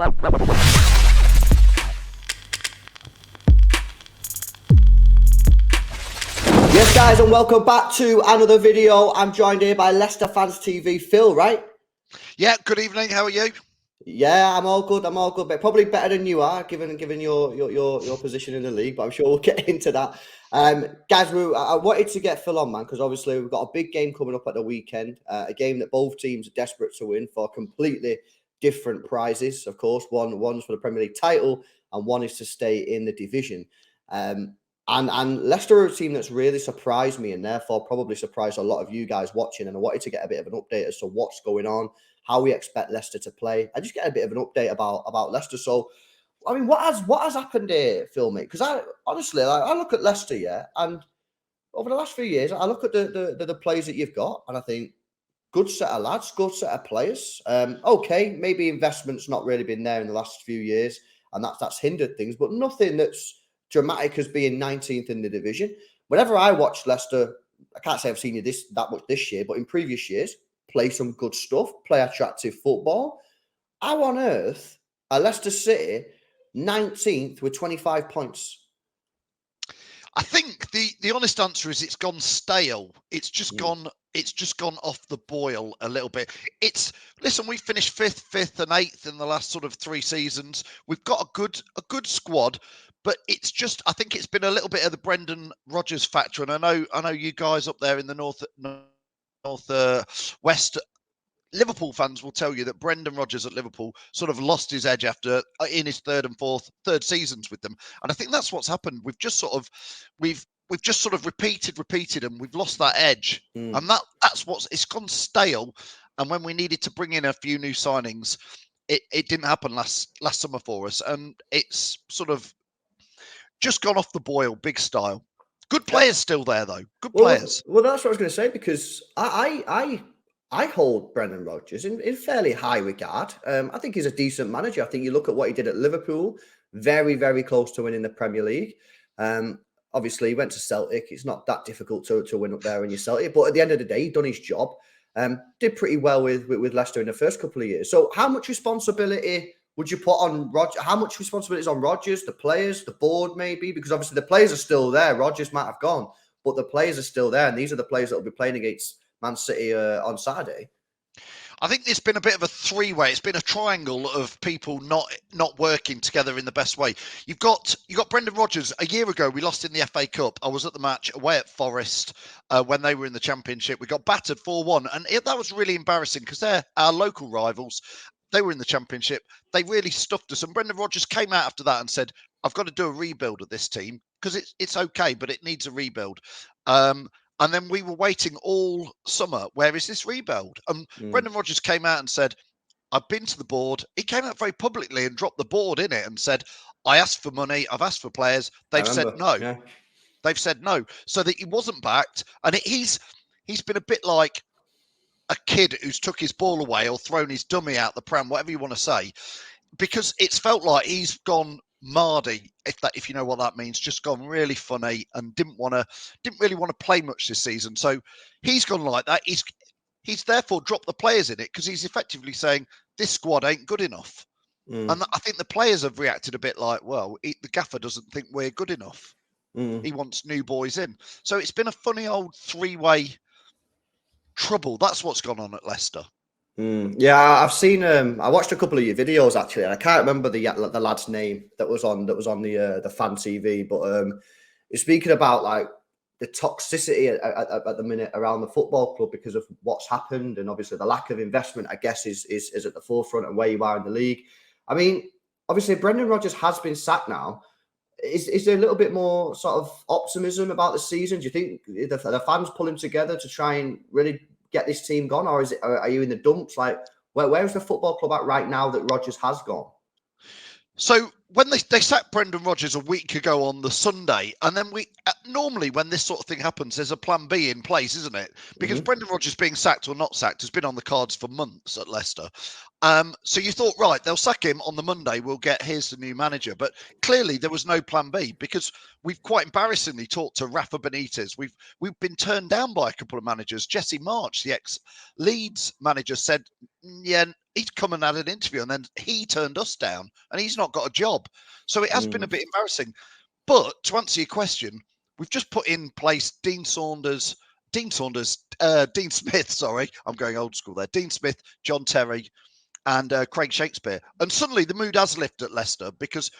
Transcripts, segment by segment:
Yes, guys, and welcome back to another video. I'm joined here by Leicester Fans TV, Phil, right? Yeah, good evening. How are you? Yeah, I'm all good. I'm all good, but probably better than you are, given your position in the league. But I'm sure we'll get into that. Guys, I wanted to get Phil on, man, because obviously we've got a big game coming up at the weekend. A game that both teams are desperate to win for completely different prizes. Of course, one's for the Premier League title, and one is to stay in the division. And Leicester are a team that's really surprised me, and therefore probably surprised a lot of you guys watching. And I wanted to get a bit of an update as to what's going on, how we expect Leicester to play. I just get a bit of an update about Leicester. So, I mean, what has happened here, Phil, mate? Because I honestly, I look at Leicester, yeah, and over the last few years, I look at the players that you've got, and I think good set of lads, good set of players. Okay, maybe investment's not really been there in the last few years, and that's hindered things, but nothing that's dramatic as being 19th in the division. Whenever I watch Leicester, I can't say I've seen you that much this year, but in previous years, play some good stuff, play attractive football. How on earth are Leicester City 19th with 25 points? I think the honest answer is it's gone stale. It's just gone off the boil a little bit. Listen, we finished fifth and eighth in the last sort of 3 seasons. We've got a good squad, but it's just, I think it's been a little bit of the Brendan Rodgers factor. And I know you guys up there in the north west Liverpool fans will tell you that Brendan Rodgers at Liverpool sort of lost his edge after in his third seasons with them, and I think that's what's happened. We've just sort of repeated, and we've lost that edge, and that's it's gone stale. And when we needed to bring in a few new signings, it didn't happen last summer for us, and it's sort of just gone off the boil, big style. Good players still there though. Good players. Well, that's what I was going to say, because I hold Brendan Rodgers in fairly high regard. I think he's a decent manager. I think you look at what he did at Liverpool, very, very close to winning the Premier League. Obviously, he went to Celtic. It's not that difficult to win up there when you're Celtic. But at the end of the day, he done his job. Did pretty well with Leicester in the first couple of years. So how much responsibility would you put on Rodgers? How much responsibility is on Rodgers, the players, the board maybe? Because obviously the players are still there. Rodgers might have gone, but the players are still there. And these are the players that will be playing against Man City on Saturday. I think it's been a bit of a three-way. It's been a triangle of people not working together in the best way. You got Brendan Rodgers. A year ago, we lost in the FA Cup. I was at the match away at Forest when they were in the Championship. We got battered 4-1, and that was really embarrassing because they're our local rivals. They were in the Championship. They really stuffed us, and Brendan Rodgers came out after that and said, "I've got to do a rebuild of this team because it's okay, but it needs a rebuild." And then we were waiting all summer. Where is this rebuild? Brendan Rodgers came out and said, "I've been to the board." He came out very publicly and dropped the board in it and said, "I asked for money. I've asked for players. They've said no." Yeah. They've said no. So that he wasn't backed. And he's been a bit like a kid who's took his ball away or thrown his dummy out the pram, whatever you want to say, because it's felt like he's gone Mardy, if you know what that means, just gone really funny and didn't really want to play much this season. So he's gone like that. He's therefore dropped the players in it because he's effectively saying this squad ain't good enough. And I think the players have reacted a bit like, well, the gaffer doesn't think we're good enough. He wants new boys in. So it's been a funny old three-way trouble. That's what's gone on at Leicester. Yeah, I've seen. I watched a couple of your videos actually, and I can't remember the lad's name that was on the fan TV. But speaking about like the toxicity at the minute around the football club because of what's happened, and obviously the lack of investment, I guess, is at the forefront and where you are in the league. I mean, obviously Brendan Rodgers has been sacked now. Is there a little bit more sort of optimism about the season? Do you think the fans pulling together to try and really get this team gone, or are you in the dumps? Like, where is the football club at right now that Rodgers has gone? So when they sacked Brendan Rodgers a week ago on the Sunday, and then normally when this sort of thing happens, there's a plan B in place, isn't it? Because Brendan Rodgers being sacked or not sacked has been on the cards for months at Leicester. So you thought, right, they'll sack him on the Monday. We'll get here's the new manager. But clearly there was no plan B because we've quite embarrassingly talked to Rafa Benitez. We've been turned down by a couple of managers. Jesse March, the ex-Leeds manager, said yeah, he'd come and had an interview, and then he turned us down, and he's not got a job. So it has been a bit embarrassing. But to answer your question, we've just put in place Dean Smith, sorry, I'm going old school there. Dean Smith, John Terry, and Craig Shakespeare. And suddenly the mood has lifted at Leicester, because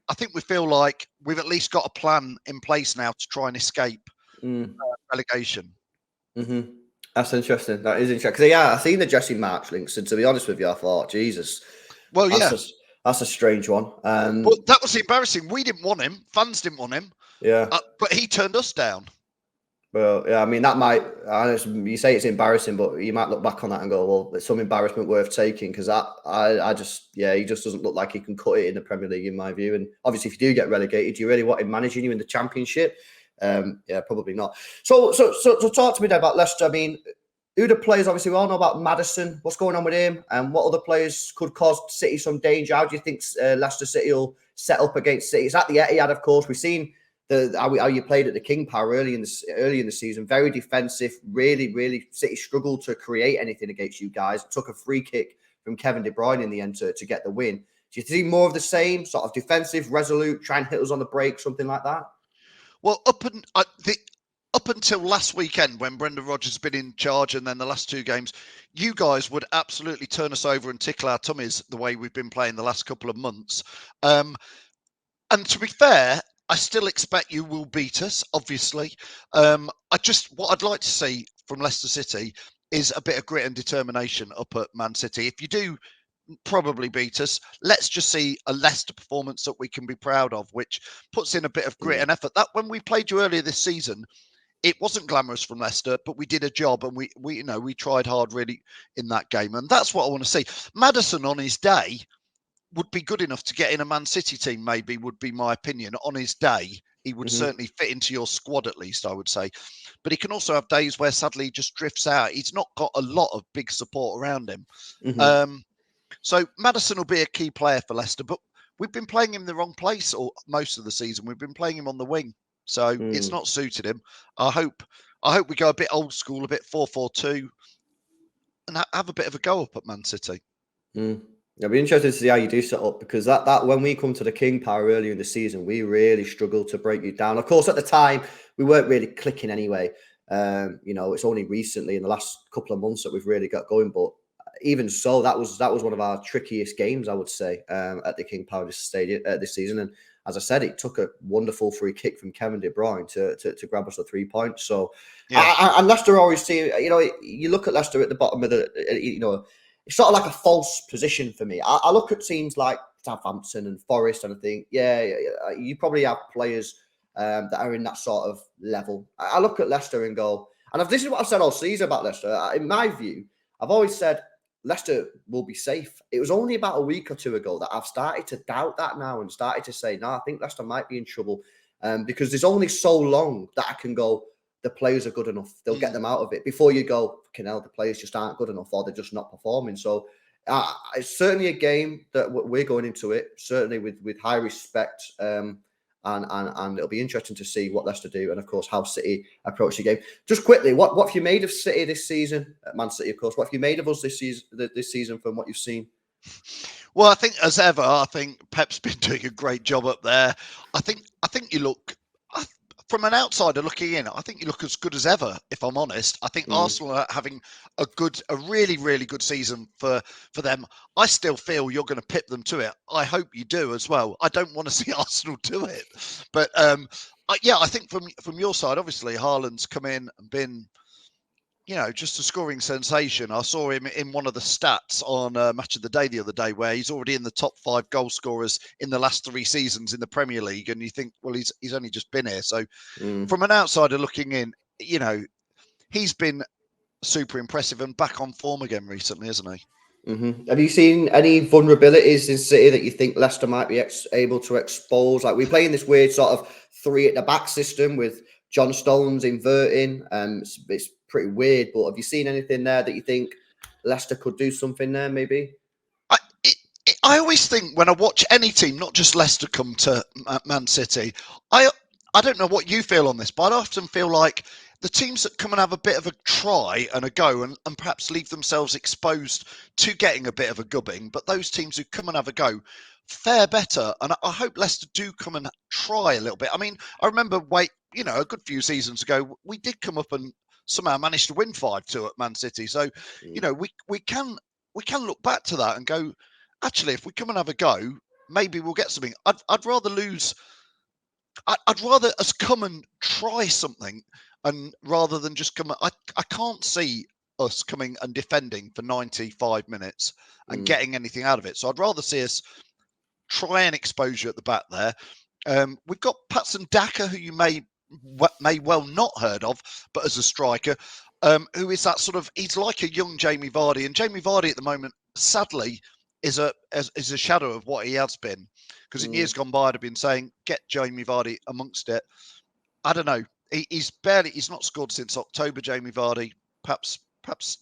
I think we feel like we've at least got a plan in place now to try and escape relegation. Mm-hmm. That's interesting. That is interesting. 'Cause, yeah, I seen the Jesse March links, and to be honest with you, I thought, Jesus, Well, yeah. that's a strange one. But that was embarrassing. We didn't want him. Fans didn't want him. Yeah. But he turned us down. Well, yeah, I mean, that might, you say it's embarrassing, but you might look back on that and go, well, it's some embarrassment worth taking, because he just doesn't look like he can cut it in the Premier League, in my view. And obviously, if you do get relegated, do you really want him managing you in the Championship? Yeah, probably not. So talk to me then about Leicester. I mean, who the players? Obviously, we all know about Maddison. What's going on with him? And what other players could cause City some danger? How do you think Leicester City will set up against City? It's at the Etihad, of course. We've seen how you played at the King Power early in the season. Very defensive. Really, City struggled to create anything against you guys. Took a free kick from Kevin De Bruyne in the end to get the win. Do you see more of the same sort of defensive, resolute, try and hit us on the break, something like that? Well, up until last weekend, when Brendan Rodgers has been in charge, and then the last two games, you guys would absolutely turn us over and tickle our tummies the way we've been playing the last couple of months. And to be fair, I still expect you will beat us, obviously. What I'd like to see from Leicester City is a bit of grit and determination up at Man City. If you do probably beat us, let's just see a Leicester performance that we can be proud of, which puts in a bit of grit and effort. That when we played you earlier this season, it wasn't glamorous from Leicester, but we did a job, and we tried hard really in that game, and that's what I want to see. Maddison on his day would be good enough to get in a Man City team, maybe, would be my opinion. On his day, he would certainly fit into your squad, at least, I would say. But he can also have days where sadly he just drifts out. He's not got a lot of big support around him. So Maddison will be a key player for Leicester, but we've been playing him in the wrong place or most of the season. We've been playing him on the wing, so it's not suited him. I hope we go a bit old school, a bit 4-4-2, and have a bit of a go up at Man City. It'll be interesting to see how you do set up, because that when we come to the King Power earlier in the season, we really struggled to break you down. Of course, at the time, we weren't really clicking anyway. It's only recently in the last couple of months that we've really got going. But even so, that was one of our trickiest games, I would say, at the King Power this season. And as I said, it took a wonderful free kick from Kevin De Bruyne to grab us the 3 points. So, yeah. And Leicester always see, you look at Leicester at the bottom of it's sort of like a false position for me. I look at teams like Southampton and Forest, and I think, you probably have players that are in that sort of level. I look at Leicester and go, and this is what I've said all season about Leicester. In my view, I've always said Leicester will be safe. It was only about a week or two ago that I've started to doubt that now and started to say, no, I think Leicester might be in trouble, because there's only so long that I can go, the players are good enough. They'll get them out of it, before you go, fucking hell, the players just aren't good enough, or they're just not performing. So it's certainly a game that we're going into it, certainly with high respect. And it'll be interesting to see what Leicester do, and of course how City approach the game. Just quickly, what have you made of City this season? Man City, of course. What have you made of us this season from what you've seen? Well, I think as ever, I think Pep's been doing a great job up there. I think you look, from an outsider looking in, I think you look as good as ever, if I'm honest. I think Arsenal are having a really, really good season for them. I still feel you're going to pip them to it. I hope you do as well. I don't want to see Arsenal do it. But I think from your side, obviously, Haaland's come in and been, just a scoring sensation. I saw him in one of the stats on Match of the Day the other day, where he's already in the top 5 goal scorers in the last 3 seasons in the Premier League. And you think, well, he's only just been here. So from an outsider looking in, he's been super impressive and back on form again recently, isn't he? Have you seen any vulnerabilities in City that you think Leicester might be able to expose? Like, we play in this weird sort of 3 at the back system with John Stones inverting. It's pretty weird, but have you seen anything there that you think Leicester could do something there, maybe? I always think when I watch any team, not just Leicester, come to Man City, I don't know what you feel on this, but I often feel like the teams that come and have a bit of a try and a go and perhaps leave themselves exposed to getting a bit of a gubbing, but those teams who come and have a go fare better. And I hope Leicester do come and try a little bit. I mean, I remember, a good few seasons ago, we did come up and somehow managed to win 5-2 at Man City. So, we can look back to that and go, actually, if we come and have a go, maybe we'll get something. I'd rather lose. I'd rather us come and try something, and rather than just come. I can't see us coming and defending for 95 minutes and getting anything out of it. So I'd rather see us try an exposure at the back there. We've got Patson Daka, who you may well not heard of, but as a striker, who is that sort of, he's like a young Jamie Vardy, and Jamie Vardy at the moment, sadly, is a shadow of what he has been. Because in years gone by, I'd have been saying, get Jamie Vardy amongst it. I don't know. He's not scored since October, Jamie Vardy. Perhaps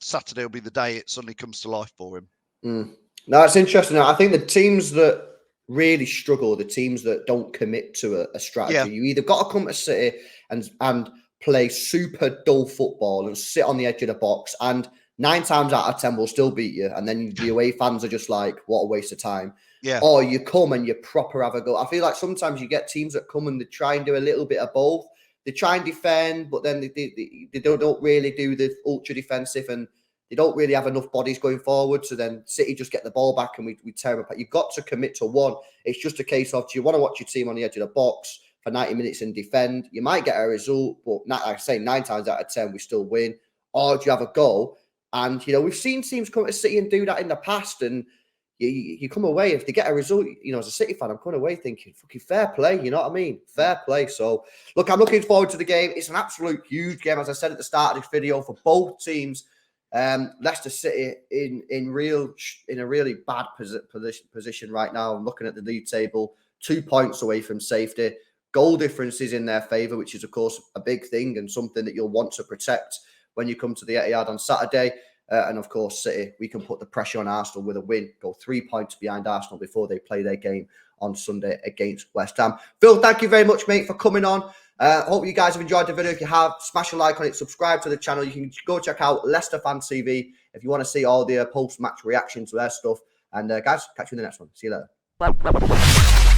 Saturday will be the day it suddenly comes to life for him. No, it's interesting. I think the teams that really struggle, the teams that don't commit to a strategy. Yeah. You either got to come to City and play super dull football and sit on the edge of the box, and 9 times out of 10 will still beat you, and then the away fans are just like, what a waste of time. Yeah. Or you come and you proper have a go. I feel like sometimes you get teams that come and they try and do a little bit of both. They try and defend, but then they don't really do the ultra defensive, and they don't really have enough bodies going forward. So then City just get the ball back and we tear them apart. You've got to commit to one. It's just a case of, do you want to watch your team on the edge of the box for 90 minutes and defend? You might get a result, but like I say, 9 times out of 10, we still win. Or do you have a goal? And, we've seen teams come to City and do that in the past, and you come away, if they get a result, as a City fan, I'm coming away thinking, fucking fair play, you know what I mean? Fair play. So, look, I'm looking forward to the game. It's an absolute huge game, as I said at the start of this video, for both teams. Leicester City in a really bad position right now. I'm looking at the league table, 2 points away from safety. Goal difference is in their favour, which is, of course, a big thing and something that you'll want to protect when you come to the Etihad on Saturday. And of course, City, we can put the pressure on Arsenal with a win, go 3 points behind Arsenal before they play their game on Sunday against West Ham. Phil, thank you very much, mate, for coming on. Hope you guys have enjoyed the video. If you have, smash a like on it, subscribe to the channel. You can go check out Leicester Fan TV if you want to see all the post-match reactions to their stuff. And guys, catch you in the next one. See you later.